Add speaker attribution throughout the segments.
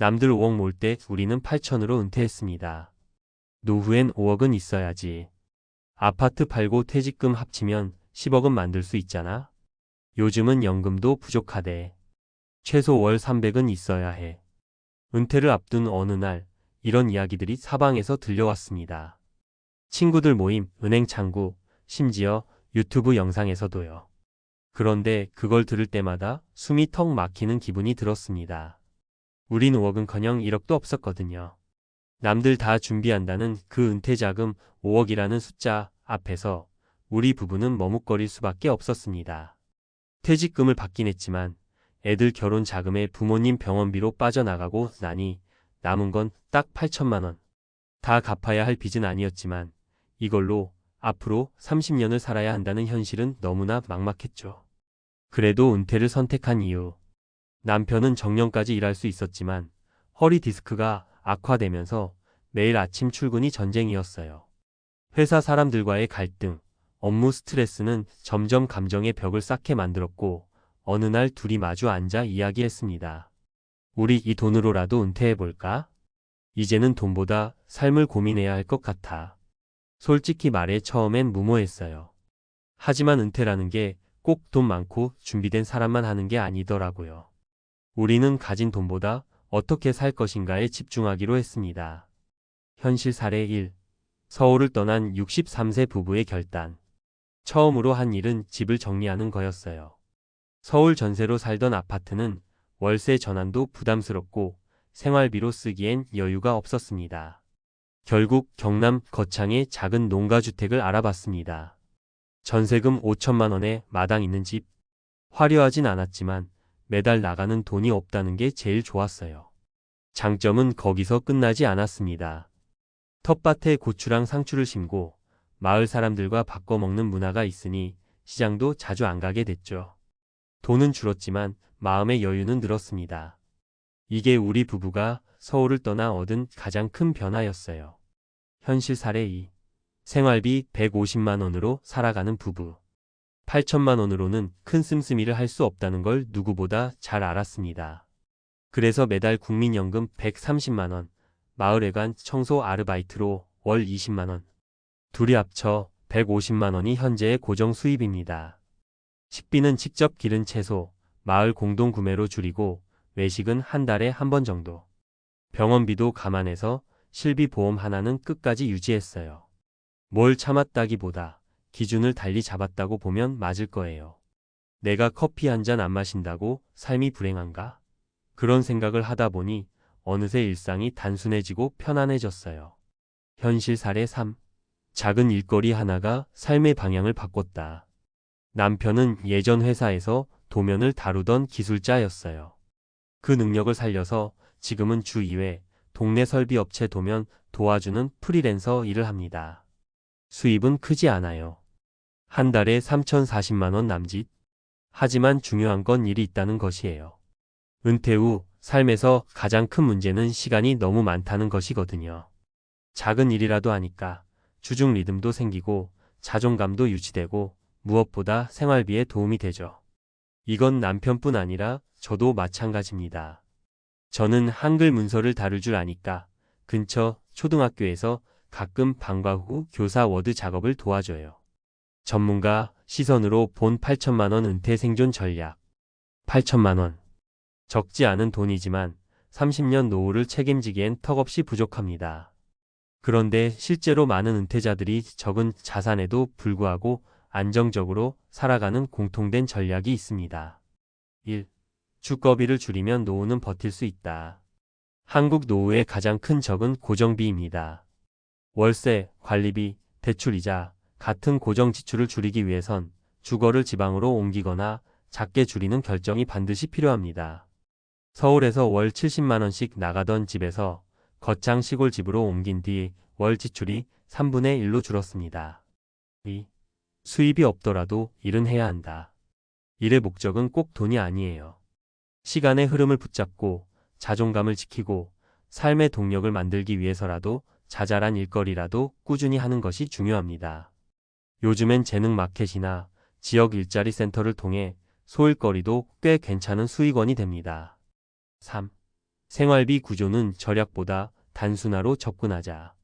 Speaker 1: 남들 5억 몰 때 우리는 8천으로 은퇴했습니다. 노후엔 5억은 있어야지. 아파트 팔고 퇴직금 합치면 10억은 만들 수 있잖아. 요즘은 연금도 부족하대. 최소 월 300은 있어야 해. 은퇴를 앞둔 어느 날 이런 이야기들이 사방에서 들려왔습니다. 친구들 모임, 은행 창구, 심지어 유튜브 영상에서도요. 그런데 그걸 들을 때마다 숨이 턱 막히는 기분이 들었습니다. 우린 5억은커녕 1억도 없었거든요. 남들 다 준비한다는 그 은퇴자금 5억이라는 숫자 앞에서 우리 부부는 머뭇거릴 수밖에 없었습니다. 퇴직금을 받긴 했지만 애들 결혼 자금에 부모님 병원비로 빠져나가고 나니 남은 건 딱 8천만 원. 다 갚아야 할 빚은 아니었지만 이걸로 앞으로 30년을 살아야 한다는 현실은 너무나 막막했죠. 그래도 은퇴를 선택한 이유. 남편은 정년까지 일할 수 있었지만 허리 디스크가 악화되면서 매일 아침 출근이 전쟁이었어요. 회사 사람들과의 갈등, 업무 스트레스는 점점 감정의 벽을 쌓게 만들었고 어느 날 둘이 마주 앉아 이야기했습니다. 우리 이 돈으로라도 은퇴해볼까? 이제는 돈보다 삶을 고민해야 할 것 같아. 솔직히 말해 처음엔 무모했어요. 하지만 은퇴라는 게 꼭 돈 많고 준비된 사람만 하는 게 아니더라고요. 우리는 가진 돈보다 어떻게 살 것인가에 집중하기로 했습니다. 현실 사례 1. 서울을 떠난 63세 부부의 결단. 처음으로 한 일은 집을 정리하는 거였어요. 서울 전세로 살던 아파트는 월세 전환도 부담스럽고 생활비로 쓰기엔 여유가 없었습니다. 결국 경남 거창의 작은 농가주택을 알아봤습니다. 전세금 5천만 원에 마당 있는 집. 화려하진 않았지만 매달 나가는 돈이 없다는 게 제일 좋았어요. 장점은 거기서 끝나지 않았습니다. 텃밭에 고추랑 상추를 심고 마을 사람들과 바꿔 먹는 문화가 있으니 시장도 자주 안 가게 됐죠. 돈은 줄었지만 마음의 여유는 늘었습니다. 이게 우리 부부가 서울을 떠나 얻은 가장 큰 변화였어요. 현실 사례 2. 생활비 150만 원으로 살아가는 부부. 8천만 원으로는 큰 씀씀이를 할 수 없다는 걸 누구보다 잘 알았습니다. 그래서 매달 국민연금 130만 원, 마을회관 청소 아르바이트로 월 20만 원. 둘이 합쳐 150만 원이 현재의 고정 수입입니다. 식비는 직접 기른 채소, 마을 공동 구매로 줄이고 외식은 한 달에 한 번 정도. 병원비도 감안해서 실비보험 하나는 끝까지 유지했어요. 뭘 참았다기보다 기준을 달리 잡았다고 보면 맞을 거예요. 내가 커피 한 잔 안 마신다고 삶이 불행한가? 그런 생각을 하다 보니 어느새 일상이 단순해지고 편안해졌어요. 현실 사례 3. 작은 일거리 하나가 삶의 방향을 바꿨다. 남편은 예전 회사에서 도면을 다루던 기술자였어요. 그 능력을 살려서 지금은 주 2회 동네 설비업체 도면 도와주는 프리랜서 일을 합니다. 수입은 크지 않아요. 한 달에 3,040만 원 남짓. 하지만 중요한 건 일이 있다는 것이에요. 은퇴 후 삶에서 가장 큰 문제는 시간이 너무 많다는 것이거든요. 작은 일이라도 하니까 주중 리듬도 생기고 자존감도 유지되고 무엇보다 생활비에 도움이 되죠. 이건 남편뿐 아니라 저도 마찬가지입니다. 저는 한글 문서를 다룰 줄 아니까 근처 초등학교에서 가끔 방과 후 교사 워드 작업을 도와줘요. 전문가 시선으로 본 8천만 원 은퇴 생존 전략. 8천만 원. 적지 않은 돈이지만 30년 노후를 책임지기엔 턱없이 부족합니다. 그런데 실제로 많은 은퇴자들이 적은 자산에도 불구하고 안정적으로 살아가는 공통된 전략이 있습니다. 1. 주거비를 줄이면 노후는 버틸 수 있다. 한국 노후의 가장 큰 적은 고정비입니다. 월세, 관리비, 대출이자 같은 고정 지출을 줄이기 위해선 주거를 지방으로 옮기거나 작게 줄이는 결정이 반드시 필요합니다. 서울에서 월 70만 원씩 나가던 집에서 거창 시골 집으로 옮긴 뒤 월 지출이 3분의 1로 줄었습니다. 2. 수입이 없더라도 일은 해야 한다. 일의 목적은 꼭 돈이 아니에요. 시간의 흐름을 붙잡고 자존감을 지키고 삶의 동력을 만들기 위해서라도 자잘한 일거리라도 꾸준히 하는 것이 중요합니다. 요즘엔 재능 마켓이나 지역 일자리 센터를 통해 소일거리도 꽤 괜찮은 수익원이 됩니다. 3. 생활비 구조는 절약보다 단순화로 접근하자.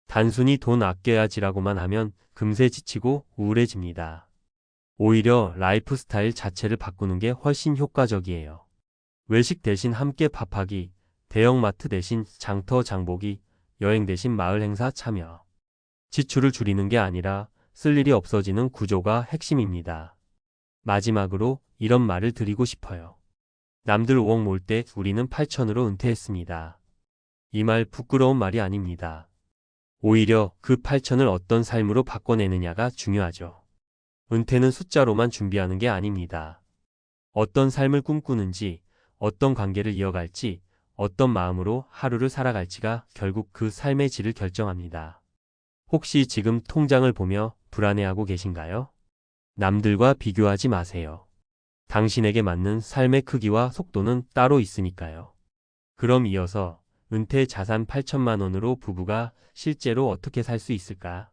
Speaker 1: 단순히 돈 아껴야지라고만 하면 금세 지치고 우울해집니다. 오히려 라이프 스타일 자체를 바꾸는 게 훨씬 효과적이에요. 외식 대신 함께 밥하기, 대형마트 대신 장터 장보기, 여행 대신 마을 행사 참여. 지출을 줄이는 게 아니라 쓸 일이 없어지는 구조가 핵심입니다. 마지막으로 이런 말을 드리고 싶어요. 남들 5억 몰 때 우리는 8천으로 은퇴했습니다. 이 말 부끄러운 말이 아닙니다. 오히려 그 8천을 어떤 삶으로 바꿔내느냐가 중요하죠. 은퇴는 숫자로만 준비하는 게 아닙니다. 어떤 삶을 꿈꾸는지, 어떤 관계를 이어갈지, 어떤 마음으로 하루를 살아갈지가 결국 그 삶의 질을 결정합니다. 혹시 지금 통장을 보며 불안해하고 계신가요? 남들과 비교하지 마세요. 당신에게 맞는 삶의 크기와 속도는 따로 있으니까요. 그럼 이어서 은퇴 자산 8천만 원으로 부부가 실제로 어떻게 살 수 있을까?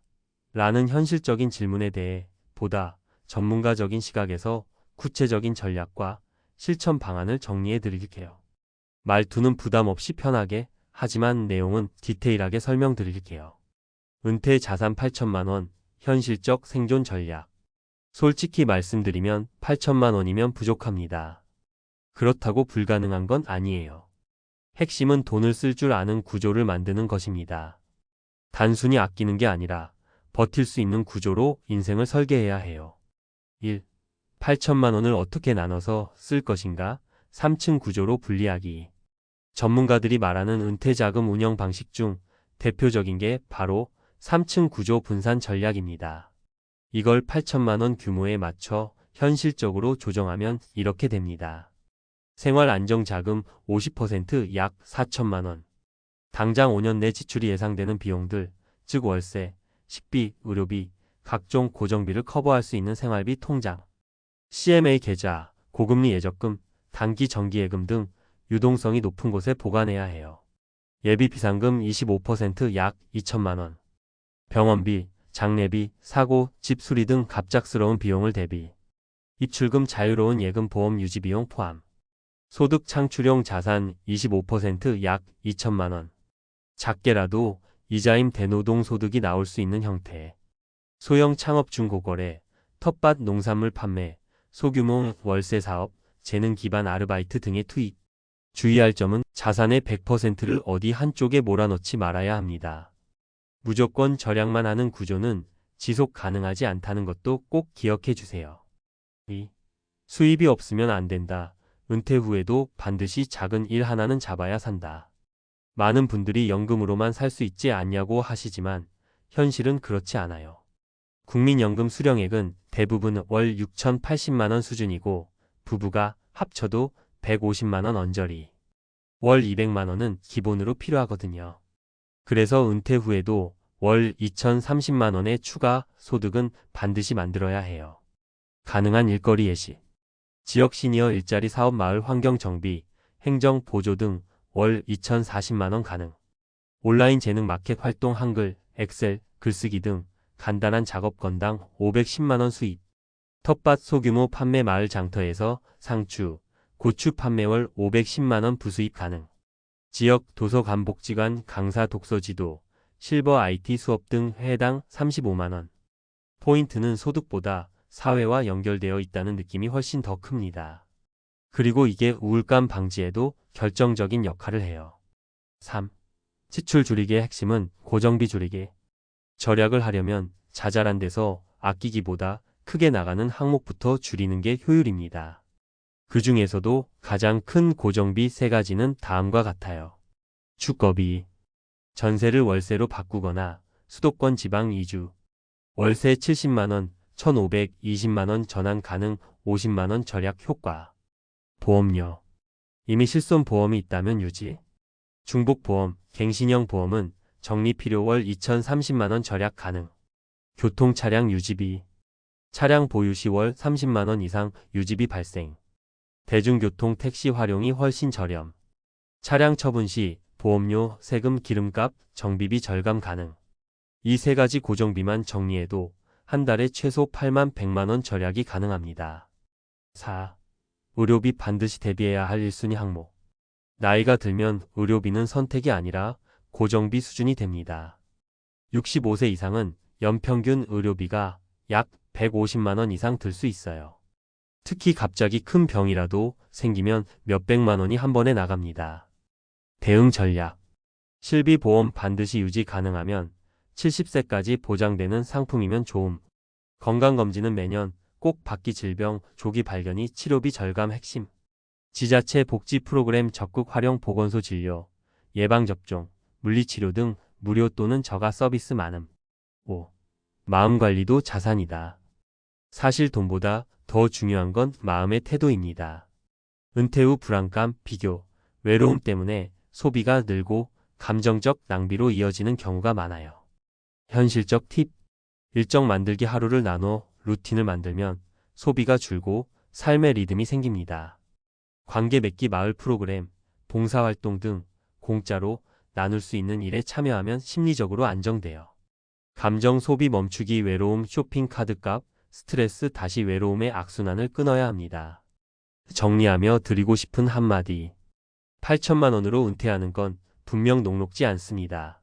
Speaker 1: 라는 현실적인 질문에 대해 보다 전문가적인 시각에서 구체적인 전략과 실천 방안을 정리해 드릴게요. 말투는 부담 없이 편하게, 하지만 내용은 디테일하게 설명드릴게요. 은퇴 자산 8천만 원, 현실적 생존 전략. 솔직히 말씀드리면 8천만 원이면 부족합니다. 그렇다고 불가능한 건 아니에요. 핵심은 돈을 쓸 줄 아는 구조를 만드는 것입니다. 단순히 아끼는 게 아니라 버틸 수 있는 구조로 인생을 설계해야 해요. 1. 8천만 원을 어떻게 나눠서 쓸 것인가? 3층 구조로 분리하기. 전문가들이 말하는 은퇴자금 운영 방식 중 대표적인 게 바로 3층 구조 분산 전략입니다. 이걸 8천만 원 규모에 맞춰 현실적으로 조정하면 이렇게 됩니다. 생활 안정자금 50% 약 4천만 원. 당장 5년 내 지출이 예상되는 비용들, 즉 월세, 식비, 의료비, 각종 고정비를 커버할 수 있는 생활비 통장. CMA 계좌, 고금리 예적금, 단기 정기예금 등 유동성이 높은 곳에 보관해야 해요. 예비 비상금 25%약 2천만 원. 병원비, 장례비, 사고, 집 수리 등 갑작스러운 비용을 대비. 입출금 자유로운 예금 보험 유지 비용 포함. 소득 창출용 자산 25%약 2천만 원. 작게라도 이자임 대노동 소득이 나올 수 있는 형태. 소형 창업 중고거래, 텃밭 농산물 판매, 소규모 월세 사업, 재능 기반 아르바이트 등의 투입. 주의할 점은 자산의 100%를 어디 한쪽에 몰아넣지 말아야 합니다. 무조건 절약만 하는 구조는 지속 가능하지 않다는 것도 꼭 기억해 주세요. 2. 수입이 없으면 안 된다. 은퇴 후에도 반드시 작은 일 하나는 잡아야 산다. 많은 분들이 연금으로만 살 수 있지 않냐고 하시지만 현실은 그렇지 않아요. 국민연금 수령액은 대부분 월 6,080만 원 수준이고 부부가 합쳐도 150만 원 언저리. 월 200만 원은 기본으로 필요하거든요. 그래서 은퇴 후에도 월 2,030만 원의 추가 소득은 반드시 만들어야 해요. 가능한 일거리 예시. 지역 시니어 일자리 사업 마을 환경 정비, 행정 보조 등 월 2,040만 원 가능. 온라인 재능 마켓 활동 한글, 엑셀, 글쓰기 등 간단한 작업 건당 510만 원 수입. 텃밭 소규모 판매 마을 장터에서 상추, 고추 판매월 510만 원 부수입 가능. 지역 도서관복지관 강사 독서 지도, 실버 IT 수업 등 회당 35만 원. 포인트는 소득보다 사회와 연결되어 있다는 느낌이 훨씬 더 큽니다. 그리고 이게 우울감 방지에도 결정적인 역할을 해요. 3. 지출 줄이기의 핵심은 고정비 줄이기. 절약을 하려면 자잘한 데서 아끼기보다 크게 나가는 항목부터 줄이는 게 효율입니다. 그 중에서도 가장 큰 고정비 3가지는 다음과 같아요. 주거비. 전세를 월세로 바꾸거나 수도권 지방 이주. 월세 70만 원, 1,520만 원 전환 가능 50만 원 절약 효과. 보험료. 이미 실손 보험이 있다면 유지. 중복보험, 갱신형 보험은 정리 필요 월 2,030만 원 절약 가능. 교통차량 유지비. 차량 보유 시 월 30만 원 이상 유지비 발생. 대중교통 택시 활용이 훨씬 저렴. 차량 처분 시 보험료, 세금, 기름값, 정비비 절감 가능. 이 3가지 고정비만 정리해도 한 달에 최소 8만 100만 원 절약이 가능합니다. 4. 의료비 반드시 대비해야 할 1순위 항목. 나이가 들면 의료비는 선택이 아니라 고정비 수준이 됩니다. 65세 이상은 연평균 의료비가 약 150만 원 이상 들 수 있어요. 특히 갑자기 큰 병이라도 생기면 몇백만 원이 한 번에 나갑니다. 대응 전략. 실비보험 반드시 유지 가능하면 70세까지 보장되는 상품이면 좋음. 건강검진은 매년 꼭 받기. 질병 조기 발견이 치료비 절감 핵심. 지자체 복지 프로그램 적극 활용. 보건소 진료, 예방접종, 물리치료 등 무료 또는 저가 서비스 많음. 5. 마음관리도 자산이다. 사실 돈보다 더 중요한 건 마음의 태도입니다. 은퇴 후 불안감, 비교, 외로움 때문에 소비가 늘고 감정적 낭비로 이어지는 경우가 많아요. 현실적 팁. 일정 만들기. 하루를 나눠 루틴을 만들면 소비가 줄고 삶의 리듬이 생깁니다. 관계 맺기. 마을 프로그램, 봉사활동 등 공짜로 나눌 수 있는 일에 참여하면 심리적으로 안정돼요. 감정 소비 멈추기. 외로움, 쇼핑 카드값, 스트레스. 다시 외로움의 악순환을 끊어야 합니다. 정리하며 드리고 싶은 한마디. 8천만 원으로 은퇴하는 건 분명 녹록지 않습니다.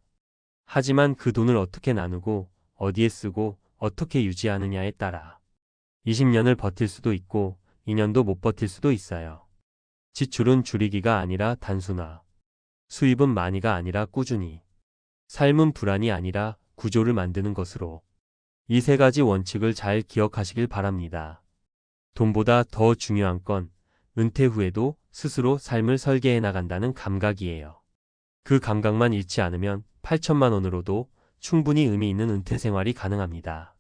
Speaker 1: 하지만 그 돈을 어떻게 나누고 어디에 쓰고 어떻게 유지하느냐에 따라 20년을 버틸 수도 있고 2년도 못 버틸 수도 있어요. 지출은 줄이기가 아니라 단순화. 수입은 많이가 아니라 꾸준히. 삶은 불안이 아니라 구조를 만드는 것으로. 이 세 가지 원칙을 잘 기억하시길 바랍니다. 돈보다 더 중요한 건 은퇴 후에도 스스로 삶을 설계해 나간다는 감각이에요. 그 감각만 잃지 않으면 8천만 원으로도 충분히 의미 있는 은퇴 생활이 가능합니다.